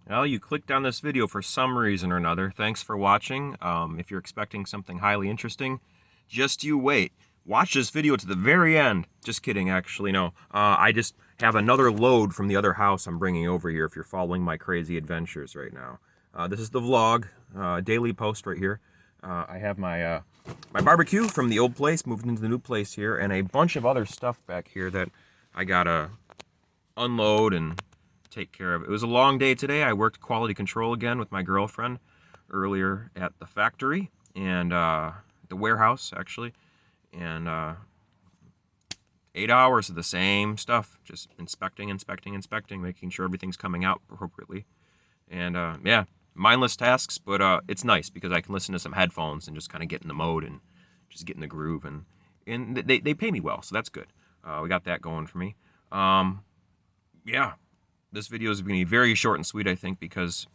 Well, you clicked on this video for some reason or another. Thanks for watching. If you're expecting something highly interesting, just you wait. Watch this video to the very end. Just kidding, actually, no. I just have another load from the other house I'm bringing over here if you're following my crazy adventures right now. This is the vlog, daily post right here. I have my barbecue from the old place, moved into the new place here, and a bunch of other stuff back here that I gotta unload and take care of. It was a long day today. I worked quality control again with my girlfriend earlier at the factory and the warehouse, actually. And 8 hours of the same stuff, just inspecting, making sure everything's coming out appropriately. And yeah, mindless tasks, but it's nice because I can listen to some headphones and just kind of get in the mode and just get in the groove. And they pay me well, so that's good. We got that going for me. Yeah, this video is going to be very short and sweet, I think, because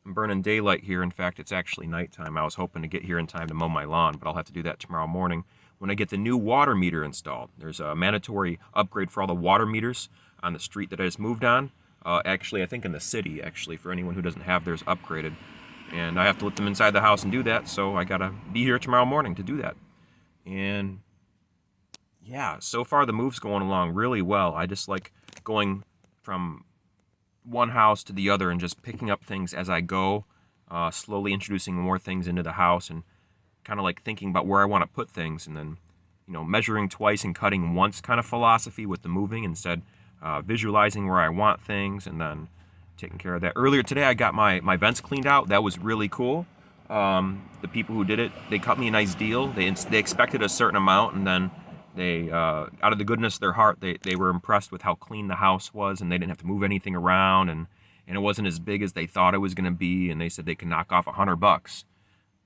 I'm burning daylight here. In fact, it's actually nighttime. I was hoping to get here in time to mow my lawn, but I'll have to do that tomorrow morning when I get the new water meter installed. There's a mandatory upgrade for all the water meters on the street that I just moved on. Actually, I think in the city, actually, for anyone who doesn't have theirs upgraded. And I have to let them inside the house and do that, so I gotta be here tomorrow morning to do that. And yeah, so far the move's going along really well. I just like going from one house to the other and just picking up things as I go, slowly introducing more things into the house and kind of like thinking about where I want to put things, and then, measuring twice and cutting once kind of philosophy with the moving, instead visualizing where I want things and then taking care of that. Earlier today I got my vents cleaned out. That was really cool. The people who did it, they cut me a nice deal. They expected a certain amount, and then they, out of the goodness of their heart, they were impressed with how clean the house was, and they didn't have to move anything around, and it wasn't as big as they thought it was going to be, and they said they could knock off $100.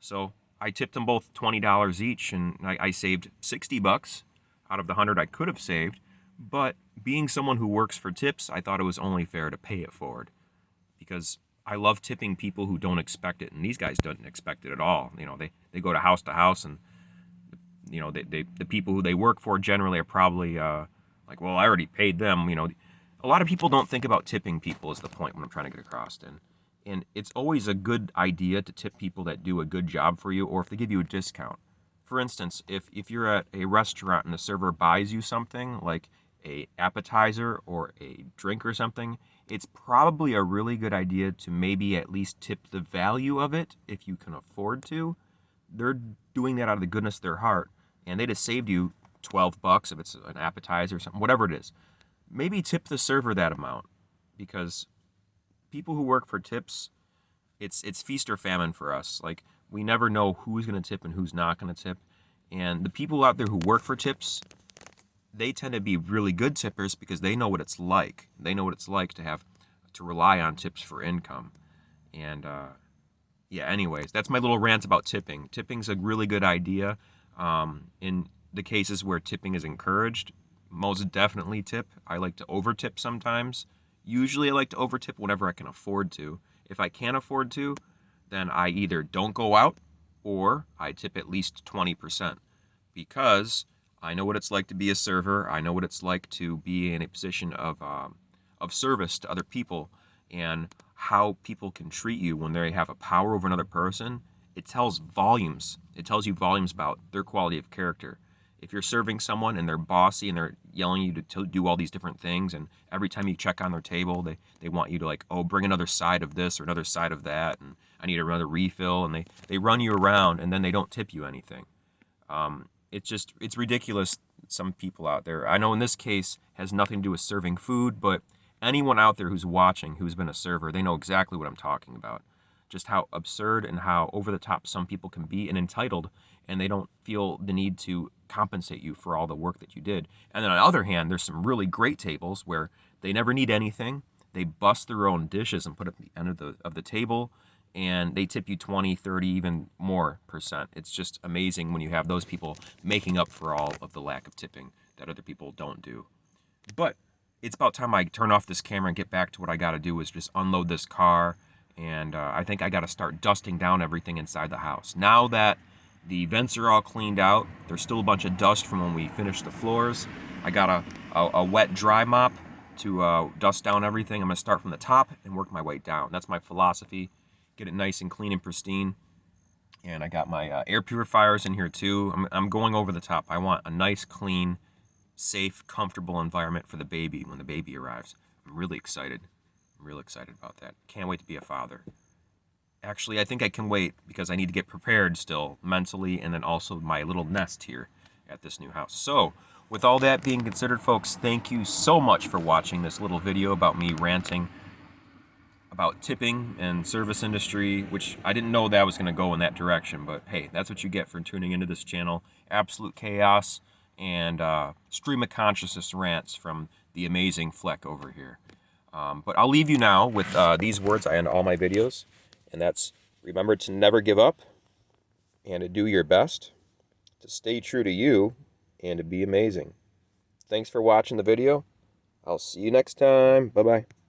So I tipped them both $20 each, and I saved $60 out of the 100 I could have saved. But being someone who works for tips, I thought it was only fair to pay it forward, because I love tipping people who don't expect it, and these guys didn't expect it at all. They go to house, and the people who they work for generally are probably like, well, I already paid them. A lot of people don't think about tipping people is the point what I'm trying to get across. And it's always a good idea to tip people that do a good job for you, or if they give you a discount. For instance, if you're at a restaurant and the server buys you something like a appetizer or a drink or something, it's probably a really good idea to maybe at least tip the value of it if you can afford to. They're doing that out of the goodness of their heart, and they just saved you $12 if it's an appetizer or something, whatever it is. Maybe tip the server that amount, because people who work for tips, it's feast or famine for us. Like, we never know who's going to tip and who's not going to tip. And the people out there who work for tips, they tend to be really good tippers because they know what it's like. They know what it's like to have to rely on tips for income. And yeah, anyways, that's my little rant about tipping. Tipping's a really good idea. In the cases where tipping is encouraged, most definitely tip. I like to over tip sometimes. Usually I like to over tip whenever I can afford to. If I can't afford to, then I either don't go out or I tip at least 20%, because I know what it's like to be a server. I know what it's like to be in a position of service to other people, and how people can treat you when they have a power over another person. It tells volumes. It tells you volumes about their quality of character. If you're serving someone and they're bossy and they're yelling you to do all these different things, and every time you check on their table, they want you to, like, oh, bring another side of this or another side of that, and I need another refill, and they run you around, and then they don't tip you anything. It's ridiculous. Some people out there, I know in this case has nothing to do with serving food, but anyone out there who's watching who's been a server, they know exactly what I'm talking about. Just how absurd and how over the top some people can be, and entitled, and they don't feel the need to compensate you for all the work that you did. And then on the other hand, there's some really great tables where they never need anything. They bust their own dishes and put it at the end of the table, and they tip you 20, 30, even more percent. It's just amazing when you have those people making up for all of the lack of tipping that other people don't do. But it's about time I turn off this camera and get back to what I got to do, is just unload this car. And I think I got to start dusting down everything inside the house. Now that the vents are all cleaned out, there's still a bunch of dust from when we finished the floors. I got a wet dry mop to dust down everything. I'm going to start from the top and work my way down. That's my philosophy. Get it nice and clean and pristine. And I got my air purifiers in here too. I'm going over the top. I want a nice, clean, safe, comfortable environment for the baby when the baby arrives. I'm really excited. I'm really excited about that. Can't wait to be a father. Actually, I think I can wait because I need to get prepared still mentally, and then also my little nest here at this new house. So, with all that being considered, folks, thank you so much for watching this little video about me ranting about tipping and service industry, which I didn't know that was going to go in that direction, but hey, that's what you get for tuning into this channel. Absolute chaos and stream of consciousness rants from the amazing Fleck over here. But I'll leave you now with these words. I end all my videos, and that's: remember to never give up and to do your best, to stay true to you, and to be amazing. Thanks for watching the video. I'll see you next time. Bye-bye.